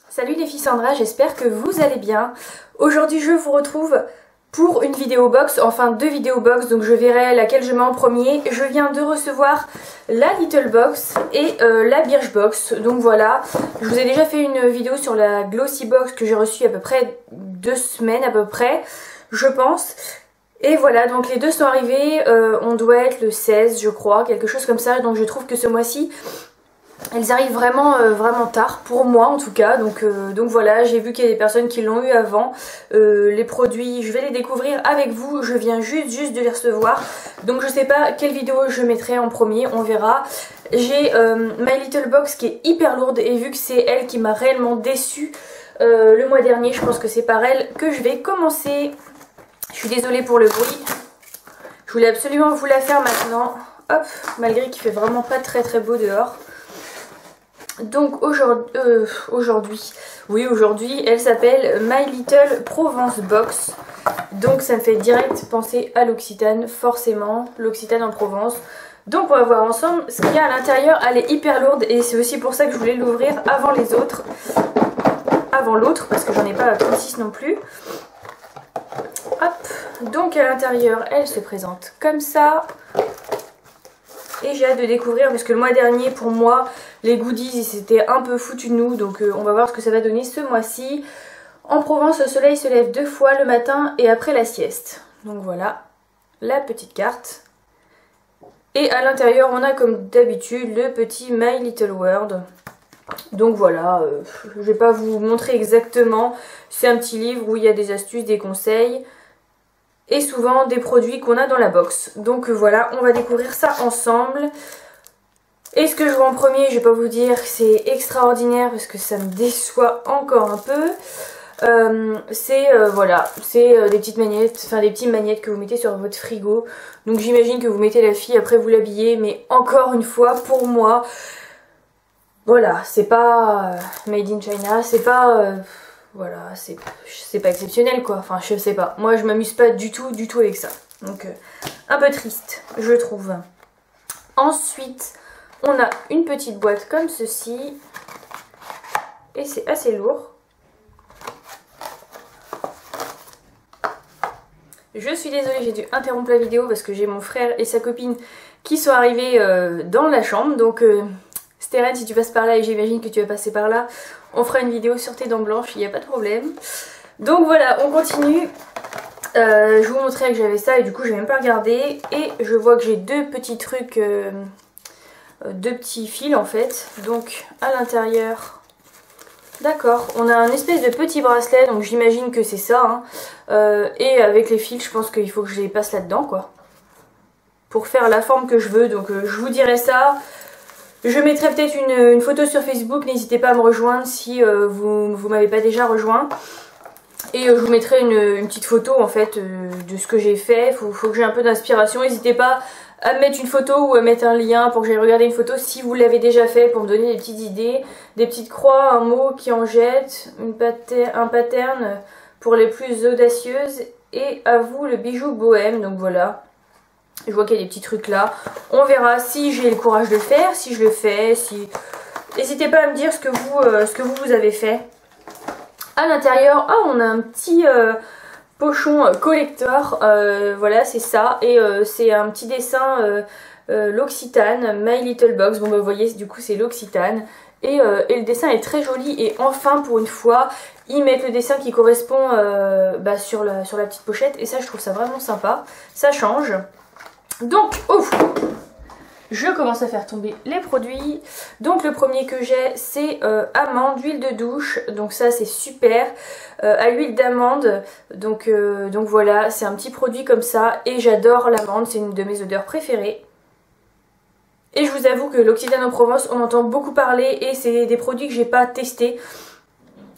Salut les filles, Sandra, j'espère que vous allez bien. Aujourd'hui je vous retrouve pour une vidéo box, enfin deux vidéos box, donc je verrai laquelle je mets en premier. Je viens de recevoir la Little Box et la Birchbox, donc voilà. Je vous ai déjà fait une vidéo sur la Glossy Box que j'ai reçue à peu près 2 semaines à peu près, je pense. Et voilà, donc les deux sont arrivés, on doit être le 16 je crois, quelque chose comme ça, donc je trouve que ce mois-ci elles arrivent vraiment tard, pour moi en tout cas, donc voilà, j'ai vu qu'il y a des personnes qui l'ont eu avant. Les produits, je vais les découvrir avec vous, je viens juste de les recevoir, donc je sais pas quelle vidéo je mettrai en premier, on verra. J'ai My Little Box qui est hyper lourde et vu que c'est elle qui m'a réellement déçue le mois dernier, je pense que c'est par elle que je vais commencer. Je suis désolée pour le bruit, je voulais absolument vous la faire maintenant, hop, malgré qu'il fait vraiment pas très beau dehors. Donc aujourd'hui, elle s'appelle My Little Provence Box. Donc ça me fait direct penser à l'Occitane, forcément, l'Occitane en Provence. Donc on va voir ensemble ce qu'il y a à l'intérieur. Elle est hyper lourde et c'est aussi pour ça que je voulais l'ouvrir avant les autres. Avant l'autre, parce que j'en ai pas 36 non plus. Hop, donc à l'intérieur, elle se présente comme ça. Et j'ai hâte de découvrir parce que le mois dernier pour moi les goodies c'était un peu foutu de nous, donc on va voir ce que ça va donner ce mois-ci. En Provence le soleil se lève 2 fois le matin et après la sieste. Donc voilà la petite carte. Et à l'intérieur on a comme d'habitude le petit My Little World. Donc voilà, je vais pas vous montrer exactement, c'est un petit livre où il y a des astuces, des conseils. Et souvent des produits qu'on a dans la box. Donc voilà, on va découvrir ça ensemble. Et ce que je vois en premier, je vais pas vous dire que c'est extraordinaire parce que ça me déçoit encore un peu. Voilà, c'est des petites magnettes, enfin des petites magnettes que vous mettez sur votre frigo. Donc j'imagine que vous mettez la fille, après vous l'habillez, mais encore une fois, pour moi, voilà, c'est pas made in China, c'est pas... voilà, c'est pas exceptionnel quoi, enfin je sais pas, moi je m'amuse pas du tout avec ça, donc un peu triste je trouve. Ensuite on a une petite boîte comme ceci et c'est assez lourd. Je suis désolée, j'ai dû interrompre la vidéo parce que j'ai mon frère et sa copine qui sont arrivés dans la chambre, donc Steren, si tu passes par là, et j'imagine que tu vas passer par là, on fera une vidéo sur tes dents blanches, il n'y a pas de problème. Donc voilà, on continue. Je vous montrais que j'avais ça et du coup j'ai même pas regardé. Et je vois que j'ai deux petits trucs, deux petits fils en fait. Donc à l'intérieur, d'accord, on a un espèce de petit bracelet, donc j'imagine que c'est ça. Hein. Et avec les fils, je pense qu'il faut que je les passe là-dedans quoi. Pour faire la forme que je veux, donc je vous dirai ça. Je mettrai peut-être une photo sur Facebook, n'hésitez pas à me rejoindre si vous m'avez pas déjà rejoint. Et je vous mettrai une petite photo en fait de ce que j'ai fait, faut que j'ai un peu d'inspiration. N'hésitez pas à me mettre une photo ou à mettre un lien pour que j'aille regarder une photo si vous l'avez déjà fait, pour me donner des petites idées. Des petites croix, un mot qui en jette, un pattern pour les plus audacieuses. Et à vous le bijou bohème, donc voilà. Je vois qu'il y a des petits trucs là. On verra si j'ai le courage de le faire, si je le fais, si... N'hésitez pas à me dire ce que vous avez fait. À l'intérieur, on a un petit pochon collector. Voilà, c'est ça. Et c'est un petit dessin l'Occitane, My Little Box. Bon bah vous voyez, du coup c'est l'Occitane. Et le dessin est très joli. Et enfin, pour une fois, ils mettent le dessin qui correspond sur la petite pochette. Et ça, je trouve ça vraiment sympa. Ça change. Donc, je commence à faire tomber les produits. Donc le premier que j'ai, c'est amande, huile de douche. Donc ça c'est super, à l'huile d'amande. Donc voilà, c'est un petit produit comme ça. Et j'adore l'amande, c'est une de mes odeurs préférées. Et je vous avoue que l'Occitane en Provence, on entend beaucoup parler. Et c'est des produits que j'ai pas testés.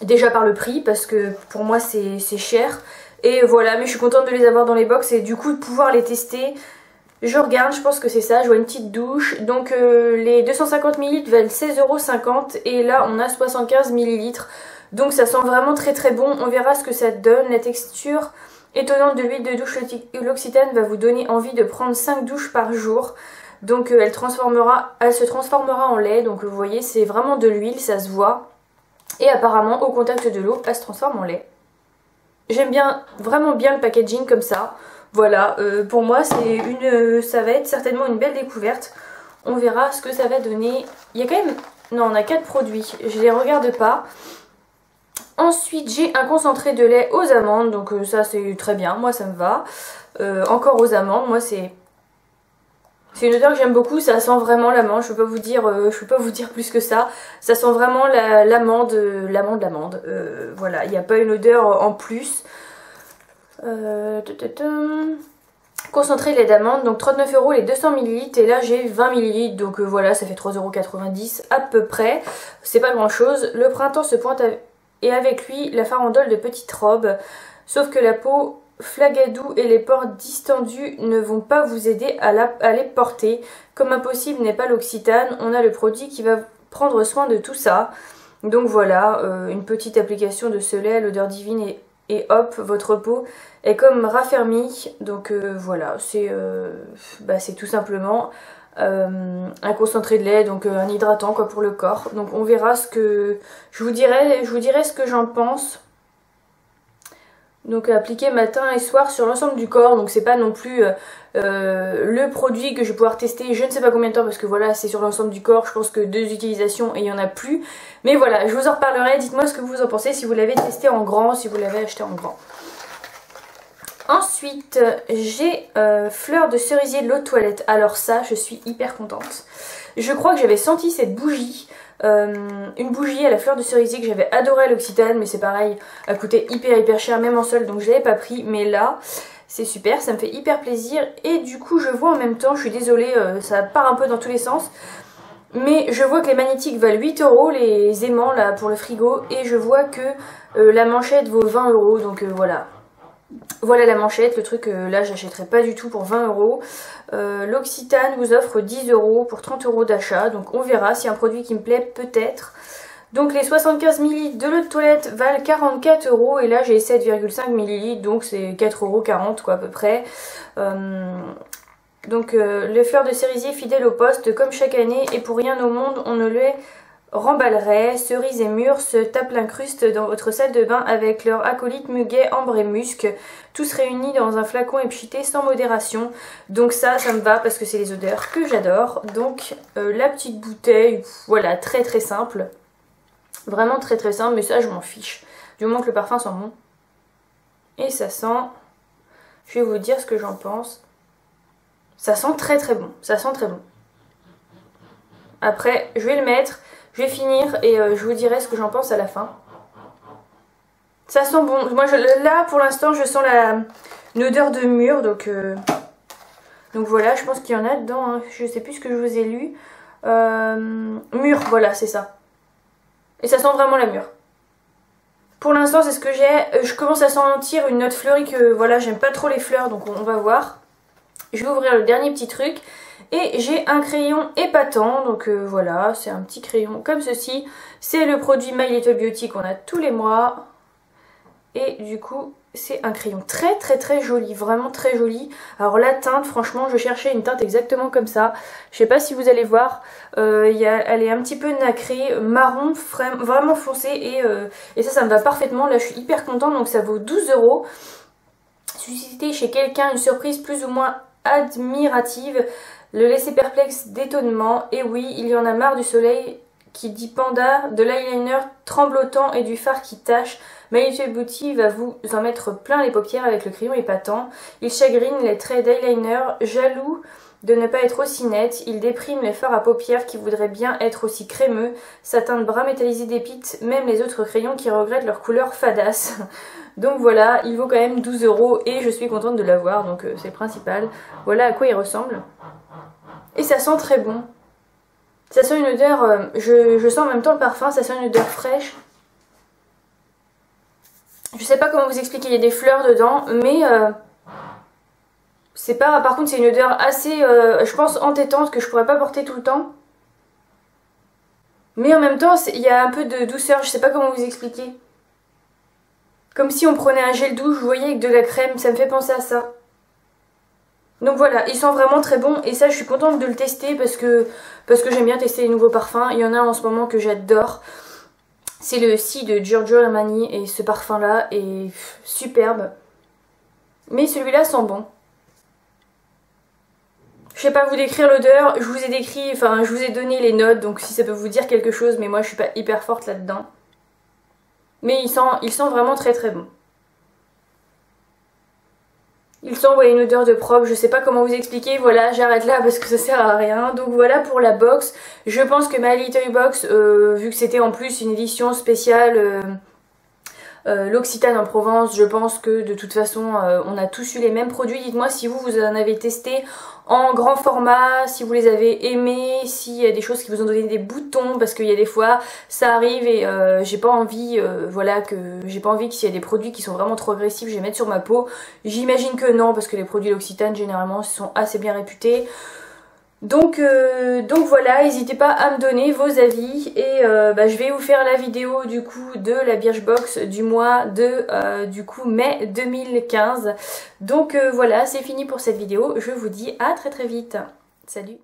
Déjà par le prix, parce que pour moi c'est cher. Et voilà, mais je suis contente de les avoir dans les box et du coup de pouvoir les tester. Je regarde, je pense que c'est ça, je vois une petite douche. Donc les 250 ml valent 16,50 € et là on a 75 ml. Donc ça sent vraiment très bon, on verra ce que ça donne. La texture étonnante de l'huile de douche l'Occitane va vous donner envie de prendre 5 douches par jour. Donc elle se transformera en lait, donc vous voyez c'est vraiment de l'huile, ça se voit. Et apparemment au contact de l'eau elle se transforme en lait. J'aime bien, vraiment bien le packaging comme ça. Voilà, pour moi ça va être certainement une belle découverte. On verra ce que ça va donner. Il y a quand même, non, on a 4 produits, je les regarde pas. Ensuite j'ai un concentré de lait aux amandes, donc ça c'est très bien, moi ça me va. Encore aux amandes, moi c'est une odeur que j'aime beaucoup, ça sent vraiment l'amande, je peux pas vous dire plus que ça. Ça sent vraiment l'amande. Voilà, il n'y a pas une odeur en plus. Concentré de lait d'amande, donc 39 € les 200 ml et là j'ai 20 ml, donc voilà, ça fait 3,90 € à peu près. C'est pas grand chose. Le printemps se pointe et avec lui la farandole de petites robes, sauf que la peau flagadou et les pores distendus ne vont pas vous aider à les porter. Comme impossible n'est pas l'Occitane, on a le produit qui va prendre soin de tout ça. Donc voilà, une petite application de ce lait à l'odeur divine et hop, votre peau est comme raffermie. Donc voilà, c'est tout simplement un concentré de lait, donc un hydratant quoi pour le corps. Donc on verra ce que... Je vous dirai ce que j'en pense. Donc appliqué matin et soir sur l'ensemble du corps, donc c'est pas non plus le produit que je vais pouvoir tester je ne sais pas combien de temps parce que voilà c'est sur l'ensemble du corps, je pense que 2 utilisations et il n'y en a plus. Mais voilà, je vous en reparlerai, dites-moi ce que vous en pensez, si vous l'avez testé en grand, si vous l'avez acheté en grand. Ensuite j'ai fleur de cerisier de l'eau de toilette, alors ça je suis hyper contente. Je crois que j'avais senti cette bougie. Une bougie à la fleur de cerisier que j'avais adoré à l'Occitane, mais c'est pareil, elle coûtait hyper cher même en solde, donc je l'avais pas pris. Mais là c'est super, ça me fait hyper plaisir. Et du coup je vois en même temps, je suis désolée, ça part un peu dans tous les sens, mais je vois que les magnétiques valent 8 €, les aimants là pour le frigo, et je vois que la manchette vaut 20 €, donc voilà. Voilà la manchette, le truc là j'achèterai pas du tout pour 20 €. L'Occitane vous offre 10 € pour 30 € d'achat, donc on verra si un produit qui me plaît peut-être. Donc les 75 ml de l'eau de toilette valent 44 € et là j'ai 7,5 ml, donc c'est 4,40 € quoi à peu près. Donc les fleurs de cerisier fidèles au poste comme chaque année et pour rien au monde on ne les remballerait. Cerises et mûres se tapent l'incruste dans votre salle de bain avec leur acolyte muguet, ambre et musc, tous réunis dans un flacon épcheté sans modération. Donc ça me va parce que c'est les odeurs que j'adore. Donc la petite bouteille, voilà, très simple, vraiment très simple, mais ça je m'en fiche du moment que le parfum sent bon. Et ça sent, je vais vous dire ce que j'en pense, ça sent très bon, ça sent très bon. Après je vais le mettre, je vais finir et je vous dirai ce que j'en pense à la fin. Ça sent bon. Moi, là, pour l'instant, je sens une odeur de mûre. Donc voilà, je pense qu'il y en a dedans. Hein. Je sais plus ce que je vous ai lu. Mûre, voilà, c'est ça. Et ça sent vraiment la mûre. Pour l'instant, c'est ce que j'ai. Je commence à sentir une note fleurie que, voilà, j'aime pas trop les fleurs. Donc on va voir. Je vais ouvrir le dernier petit truc. Et j'ai un crayon épatant, donc voilà, c'est un petit crayon comme ceci. C'est le produit My Little Beauty qu'on a tous les mois. Et du coup, c'est un crayon très joli, vraiment très joli. Alors la teinte, franchement, je cherchais une teinte exactement comme ça. Je sais pas si vous allez voir, elle est un petit peu nacrée, marron, vraiment foncé. Et ça me va parfaitement. Là, je suis hyper contente, donc ça vaut 12 €. Susciter chez quelqu'un une surprise plus ou moins admirative. Le laisser perplexe d'étonnement, et oui, il y en a marre du soleil qui dit panda, de l'eyeliner tremblotant et du fard qui tache. My Little Beauty va vous en mettre plein les paupières avec le crayon épatant. Il chagrine les traits d'eyeliner, jaloux de ne pas être aussi net. Il déprime les fards à paupières qui voudraient bien être aussi crémeux. Sa teinte brun métallisé dépite même les autres crayons qui regrettent leur couleur fadasse. Donc voilà, il vaut quand même 12 € et je suis contente de l'avoir, donc c'est le principal. Voilà à quoi il ressemble. Et ça sent très bon. Ça sent une odeur, je sens en même temps le parfum, ça sent une odeur fraîche. Je sais pas comment vous expliquer, il y a des fleurs dedans, mais c'est pas... Par contre c'est une odeur assez, je pense, entêtante que je pourrais pas porter tout le temps. Mais en même temps, il y a un peu de douceur, je sais pas comment vous expliquer. Comme si on prenait un gel douche, vous voyez, avec de la crème, ça me fait penser à ça. Donc voilà, il sent vraiment très bon et ça je suis contente de le tester parce que j'aime bien tester les nouveaux parfums. Il y en a en ce moment que j'adore. C'est le Si de Giorgio Armani et ce parfum là est superbe. Mais celui-là sent bon. Je sais pas vous décrire l'odeur, je vous ai décrit, enfin je vous ai donné les notes, donc si ça peut vous dire quelque chose, mais moi je suis pas hyper forte là-dedans. Mais il sent vraiment très très bon. Il sent une odeur de propre, je sais pas comment vous expliquer, voilà j'arrête là parce que ça sert à rien. Donc voilà pour la box, je pense que ma Little Box, vu que c'était en plus une édition spéciale l'Occitane en Provence, je pense que de toute façon on a tous eu les mêmes produits. Dites-moi si vous en avez testé en grand format, si vous les avez aimés, s'il y a des choses qui vous ont donné des boutons, parce qu'il y a des fois ça arrive et j'ai pas envie, voilà, que j'ai pas envie que s'il y a des produits qui sont vraiment trop agressifs, je les mette sur ma peau. J'imagine que non, parce que les produits l'Occitane généralement sont assez bien réputés. Donc voilà, n'hésitez pas à me donner vos avis et je vais vous faire la vidéo du coup de la Birchbox du mois de du coup mai 2015. Donc voilà, c'est fini pour cette vidéo, je vous dis à très très vite. Salut!